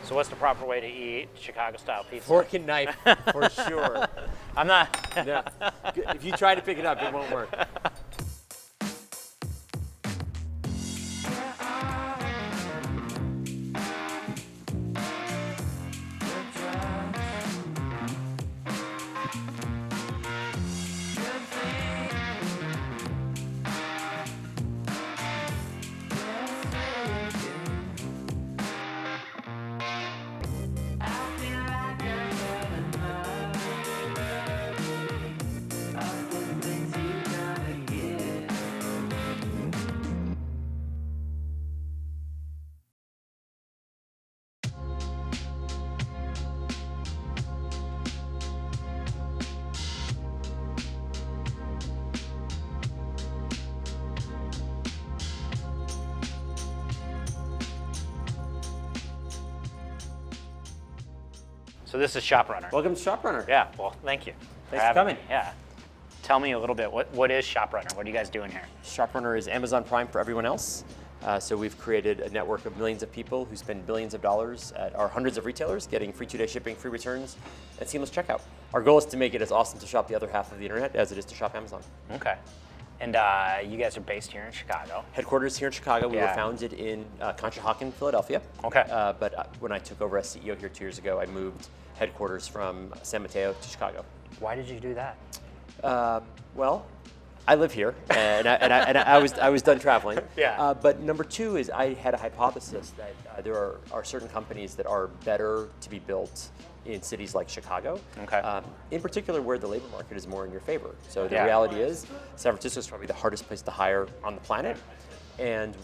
So what's the proper way to eat Chicago-style pizza? Fork and knife, for sure. I'm not. No. If you try to pick it up, it won't work. So this is ShopRunner. Welcome to ShopRunner. Yeah, well, thank you. Thanks for coming. Yeah. Tell me a little bit, what is ShopRunner? What are you guys doing here? ShopRunner is Amazon Prime for everyone else. So we've created a network of millions of people who spend billions of dollars at our hundreds of retailers, getting free 2-day shipping, free returns, and seamless checkout. Our goal is to make it as awesome to shop the other half of the internet as it is to shop Amazon. Okay. And you guys are based here in Chicago. Headquarters here in Chicago. We were founded in Conshohocken, Philadelphia. Okay. But when I took over as CEO here 2 years ago, I moved headquarters from San Mateo to Chicago. Why did you do that? Well, I live here, and I was done traveling. Yeah. But number two is I had a hypothesis that there are certain companies that are better to be built in cities like Chicago. Okay. In particular, where the labor market is more in your favor. So the reality is, San Francisco is probably the hardest place to hire on the planet. And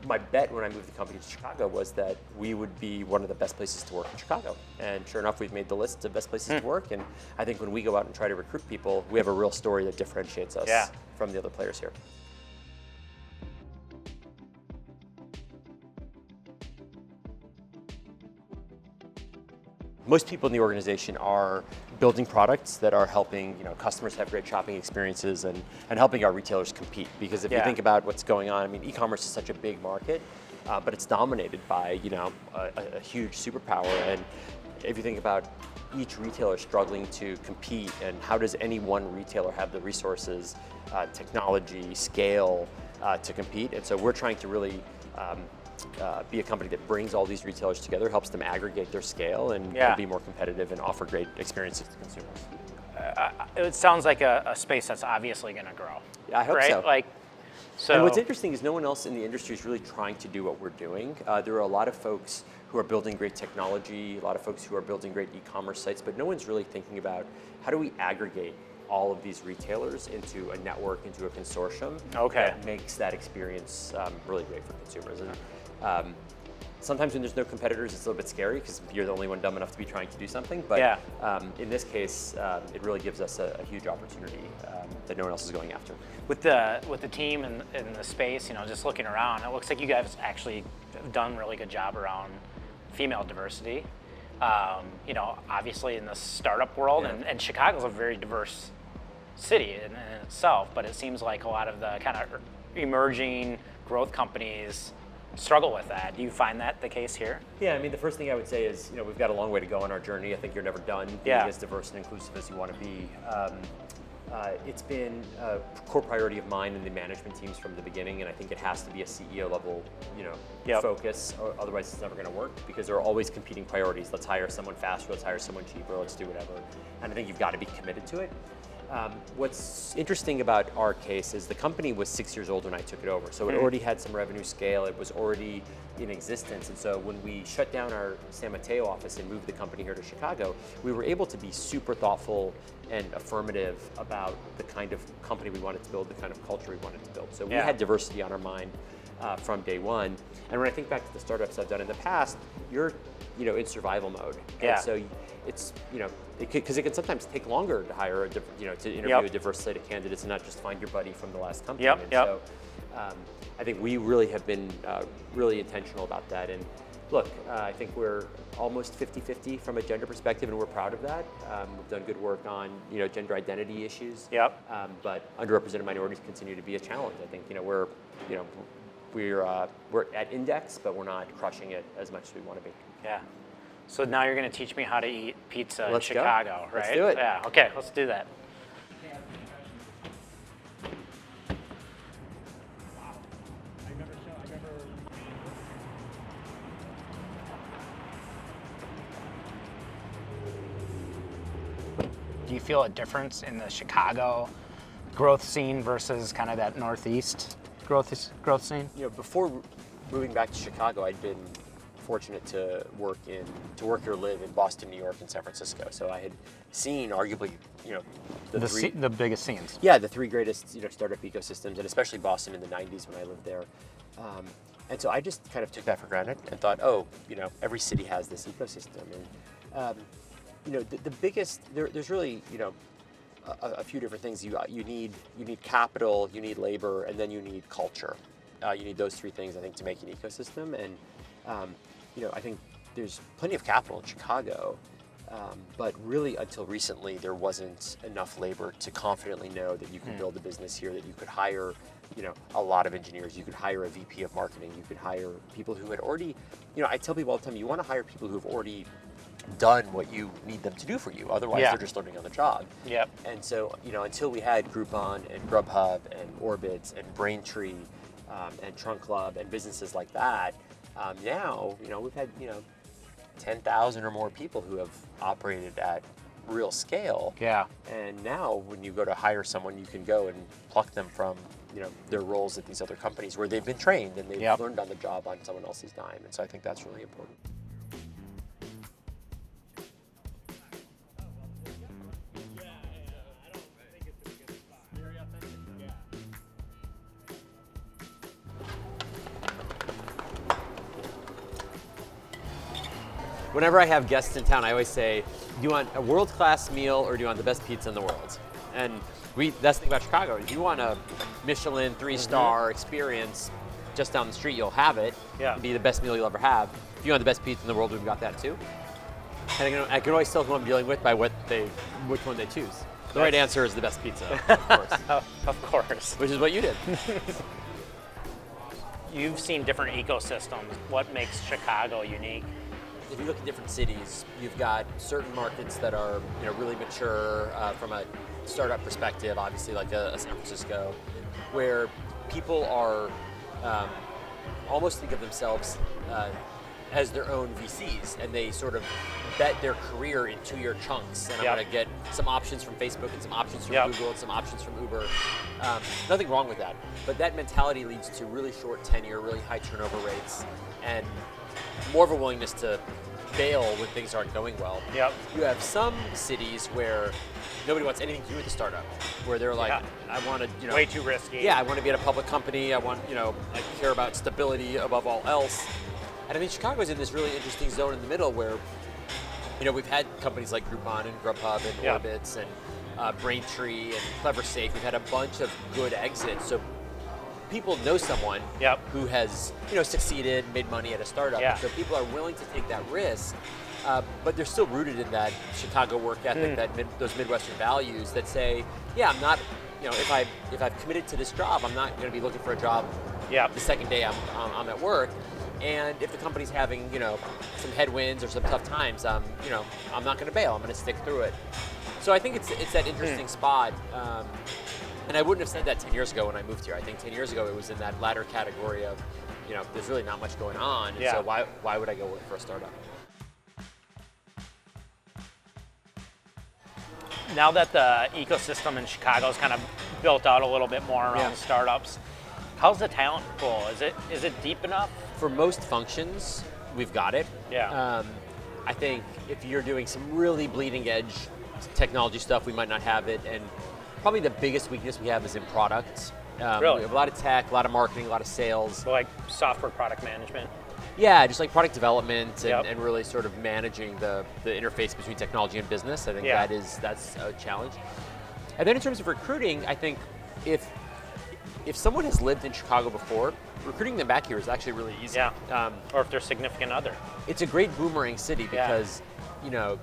my bet when I moved the company to Chicago was that we would be one of the best places to work in Chicago. And sure enough, we've made the list of best places to work. And I think when we go out and try to recruit people, we have a real story that differentiates us from the other players here. Most people in the organization are building products that are helping customers have great shopping experiences and helping our retailers compete. Because if you think about what's going on, I mean, e-commerce is such a big market, but it's dominated by a huge superpower. And if you think about each retailer struggling to compete, and how does any one retailer have the resources, technology, scale to compete? And so we're trying to really be a company that brings all these retailers together, helps them aggregate their scale and be more competitive and offer great experiences to consumers. It sounds like a space that's obviously going to grow. Yeah, I hope so. So. And what's interesting is no one else in the industry is really trying to do what we're doing. There are a lot of folks who are building great technology, a lot of folks who are building great e-commerce sites, but no one's really thinking about how do we aggregate all of these retailers into a network, into a consortium that makes that experience really great for consumers. And sometimes when there's no competitors, it's a little bit scary because you're the only one dumb enough to be trying to do something. But in this case, it really gives us a huge opportunity that no one else is going after. With the team and the space, just looking around, it looks like you guys actually have done a really good job around female diversity. Obviously in the startup world, and Chicago's a very diverse city in itself, but it seems like a lot of the kind of emerging growth companies struggle with that. Do you find that the case here? Yeah, I mean, the first thing I would say is, we've got a long way to go on our journey. I think you're never done being as diverse and inclusive as you want to be. It's been a core priority of mine and the management teams from the beginning, and I think it has to be a CEO level, focus. Or otherwise, it's never going to work because there are always competing priorities. Let's hire someone faster. Let's hire someone cheaper. Let's do whatever. And I think you've got to be committed to it. What's interesting about our case is the company was 6 years old when I took it over, so it already had some revenue scale. It was already in existence, and so when we shut down our San Mateo office and moved the company here to Chicago, we were able to be super thoughtful and affirmative about the kind of company we wanted to build, the kind of culture we wanted to build. So we had diversity on our mind from day one. And when I think back to the startups I've done in the past, you're in survival mode. And so it's because it can sometimes take longer to hire to interview a diverse slate of candidates and not just find your buddy from the last company. So I think we really have been really intentional about that. And look, I think we're almost 50-50 from a gender perspective, and we're proud of that. We've done good work on gender identity issues. But underrepresented minorities continue to be a challenge. I think we're we're at index, but we're not crushing it as much as we want to be. Yeah. So now you're going to teach me how to eat pizza in Let's Chicago, go. right? Let's do it. Yeah. Okay, let's do that. Do you feel a difference in the Chicago growth scene versus kind of that Northeast growth scene? You know, before moving back to Chicago, I'd been fortunate to work or live in Boston, New York, and San Francisco. So I had seen arguably, you know, the biggest scenes. Yeah, the three greatest, you know, startup ecosystems, and especially Boston in the 90s when I lived there. And so I just kind of took that for granted and thought, oh, you know, every city has this ecosystem. And you know, the biggest, there's really, you know, a few different things. You need capital, you need labor, and then you need culture. You need those three things, I think, to make an ecosystem. And you know, I think there's plenty of capital in Chicago, but really until recently there wasn't enough labor to confidently know that you could build a business here, that you could hire, you know, a lot of engineers, you could hire a VP of marketing, you could hire people who had already, you know, I tell people all the time, you want to hire people who have already done what you need them to do for you. Otherwise, they're just learning on the job. Yep. And so, you know, until we had Groupon and Grubhub and Orbitz and Braintree and Trunk Club and businesses like that, now, you know, we've had, you know, 10,000 or more people who have operated at real scale. Yeah. And now, when you go to hire someone, you can go and pluck them from, you know, their roles at these other companies where they've been trained and they've learned on the job on someone else's dime. And so I think that's really important. Whenever I have guests in town, I always say, do you want a world-class meal or do you want the best pizza in the world? And that's the thing about Chicago. If you want a Michelin 3-star experience just down the street, you'll have it. Yeah. It'll be the best meal you'll ever have. If you want the best pizza in the world, we've got that too. And I can always tell who I'm dealing with by which one they choose. The right answer is the best pizza, of course. Of course. Which is what you did. You've seen different ecosystems. What makes Chicago unique? If you look at different cities, you've got certain markets that are, you know, really mature from a startup perspective, obviously like a San Francisco, where people are almost think of themselves as their own VCs, and they sort of bet their career in 2-year chunks. And I'm going to get some options from Facebook and some options from Google and some options from Uber. Nothing wrong with that, but that mentality leads to really short tenure, really high turnover rates, and more of a willingness to bail when things aren't going well. Yep. You have some cities where nobody wants anything to do with the startup, where they're like, I want to, you know, way too risky. Yeah, I want to be at a public company. I want, you know, I care about stability above all else. And I mean, Chicago's in this really interesting zone in the middle where, you know, we've had companies like Groupon and Grubhub and Orbitz and Braintree and Clever Safe. We've had a bunch of good exits. So people know someone who has, you know, succeeded, made money at a startup. Yeah. So people are willing to take that risk, but they're still rooted in that Chicago work ethic, those Midwestern values that say, yeah, I'm not, you know, if I've committed to this job, I'm not going to be looking for a job the second day I'm at work. And if the company's having, you know, some headwinds or some tough times, you know, I'm not going to bail. I'm going to stick through it. So I think it's that interesting spot. And I wouldn't have said that 10 years ago when I moved here. I think 10 years ago it was in that latter category of, you know, there's really not much going on. And so why would I go work for a startup? Now that the ecosystem in Chicago's kind of built out a little bit more around startups, how's the talent pool? Is it deep enough? For most functions, we've got it. Yeah. I think if you're doing some really bleeding edge technology stuff, we might not have it. And probably the biggest weakness we have is in product. Really? We have a lot of tech, a lot of marketing, a lot of sales. So like software product management? Yeah, just like product development and really sort of managing the interface between technology and business. I think that's a challenge. And then in terms of recruiting, I think if someone has lived in Chicago before, recruiting them back here is actually really easy. Yeah. Or if they're significant other. It's a great boomerang city because, you know,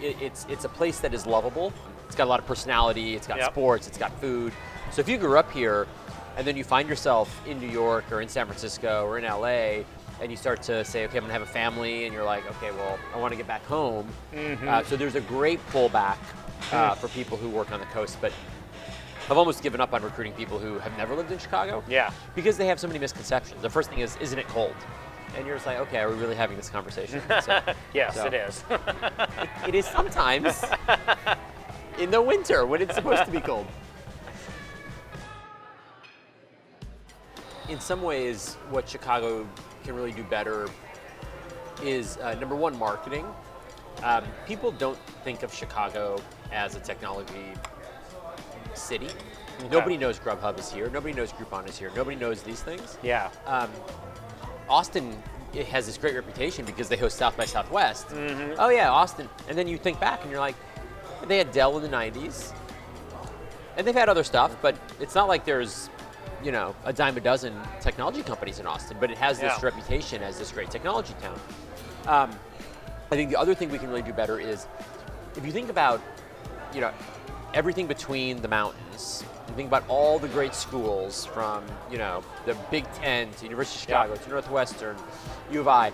it's a place that is lovable. It's got a lot of personality. It's got sports. It's got food. So if you grew up here, and then you find yourself in New York or in San Francisco or in LA, and you start to say, okay, I'm gonna have a family, and you're like, okay, well, I wanna get back home. So there's a great pullback for people who work on the coast, but I've almost given up on recruiting people who have never lived in Chicago. Yeah. Because they have so many misconceptions. The first thing is, isn't it cold? And you're just like, okay, are we really having this conversation? Yes, it is. It is sometimes in the winter when it's supposed to be cold. In some ways, what Chicago can really do better is, number one, marketing. People don't think of Chicago as a technology city. Okay. Nobody knows Grubhub is here. Nobody knows Groupon is here. Nobody knows these things. Yeah. Austin, it has this great reputation because they host South by Southwest. Oh yeah, Austin. And then you think back and you're like, they had Dell in the 90s. And they've had other stuff, but it's not like there's, you know, a dime a dozen technology companies in Austin, but it has this reputation as this great technology town. I think the other thing we can really do better is, if you think about, you know, everything between the mountains, you think about all the great schools from, you know, the Big Ten to University of Chicago to Northwestern, U of I,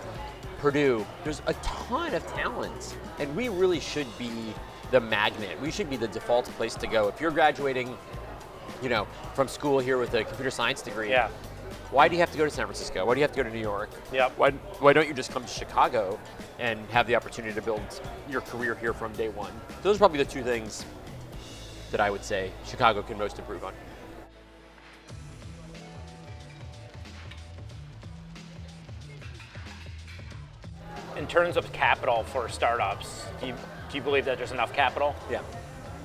Purdue. There's a ton of talent, and we really should be the magnet. We should be the default place to go. If you're graduating, you know, from school here with a computer science degree, why do you have to go to San Francisco? Why do you have to go to New York? Why don't you just come to Chicago and have the opportunity to build your career here from day one? Those are probably the two things that I would say Chicago can most improve on. In terms of capital for startups, do you believe that there's enough capital? Yeah.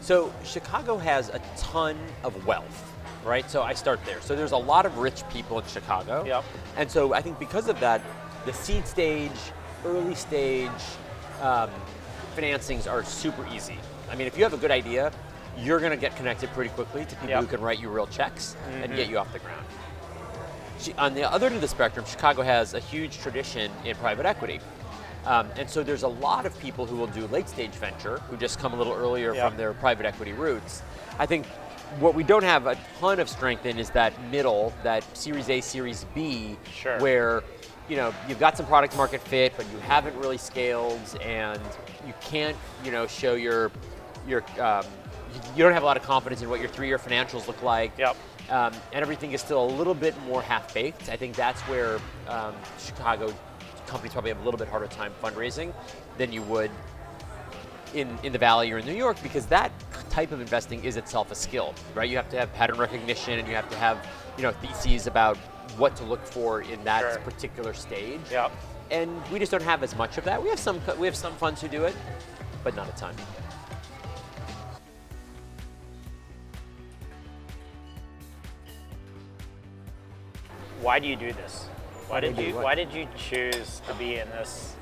So Chicago has a ton of wealth, right? So I start there. So there's a lot of rich people in Chicago. Yep. And so I think because of that, the seed stage, early stage financings are super easy. I mean, if you have a good idea, you're going to get connected pretty quickly to people who can write you real checks and get you off the ground. On the other end of the spectrum, Chicago has a huge tradition in private equity. And so there's a lot of people who will do late stage venture, who just come a little earlier from their private equity roots. I think what we don't have a ton of strength in is that middle, that Series A, Series B, where, you know, you've got some product market fit, but you haven't really scaled, and you can't, you know, show your you don't have a lot of confidence in what your 3-year financials look like. And everything is still a little bit more half-baked. I think that's where Chicago companies probably have a little bit harder time fundraising than you would in the Valley or in New York, because that type of investing is itself a skill, right? You have to have pattern recognition, and you have to have, you know, theses about what to look for in that particular stage. And we just don't have as much of that. We have some funds who do it, but not a ton. Why do you do this? Why did you choose to be in this?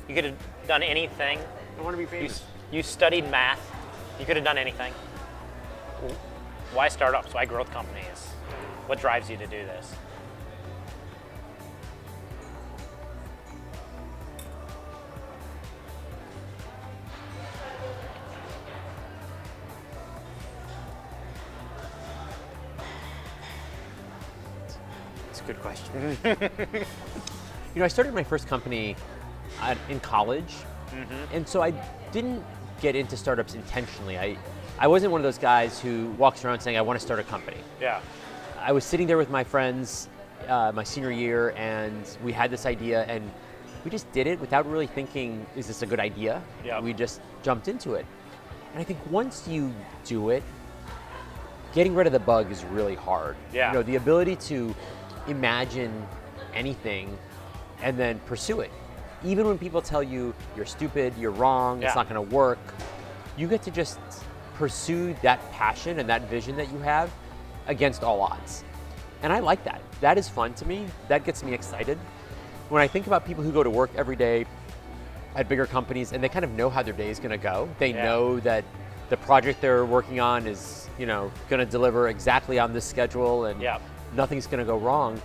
You could have done anything. I want to be famous. You studied math. You could have done anything. Why startups? Why growth companies? What drives you to do this? Good question. You know, I started my first company in college, and so I didn't get into startups intentionally. I wasn't one of those guys who walks around saying, I want to start a company. I was sitting there with my friends my senior year, and we had this idea, and we just did it without really thinking, is this a good idea? We just jumped into it. And I think once you do it, getting rid of the bug is really hard. You know, the ability to imagine anything and then pursue it. Even when people tell you you're stupid, you're wrong, it's not going to work, you get to just pursue that passion and that vision that you have against all odds. And I like that. That is fun to me. That gets me excited. When I think about people who go to work every day at bigger companies and they kind of know how their day is going to go, they know that the project they're working on is, you know, going to deliver exactly on this schedule, and nothing's going to go wrong.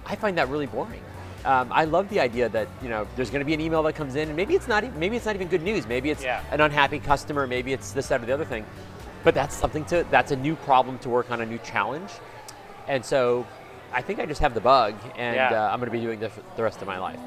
I find that really boring. I love the idea that, you know, there's going to be an email that comes in, and maybe it's not even good news. Maybe it's an unhappy customer. Maybe it's this, that, or the other thing. But that's a new problem to work on, a new challenge. And so I think I just have the bug, and Yeah. I'm going to be doing this the rest of my life.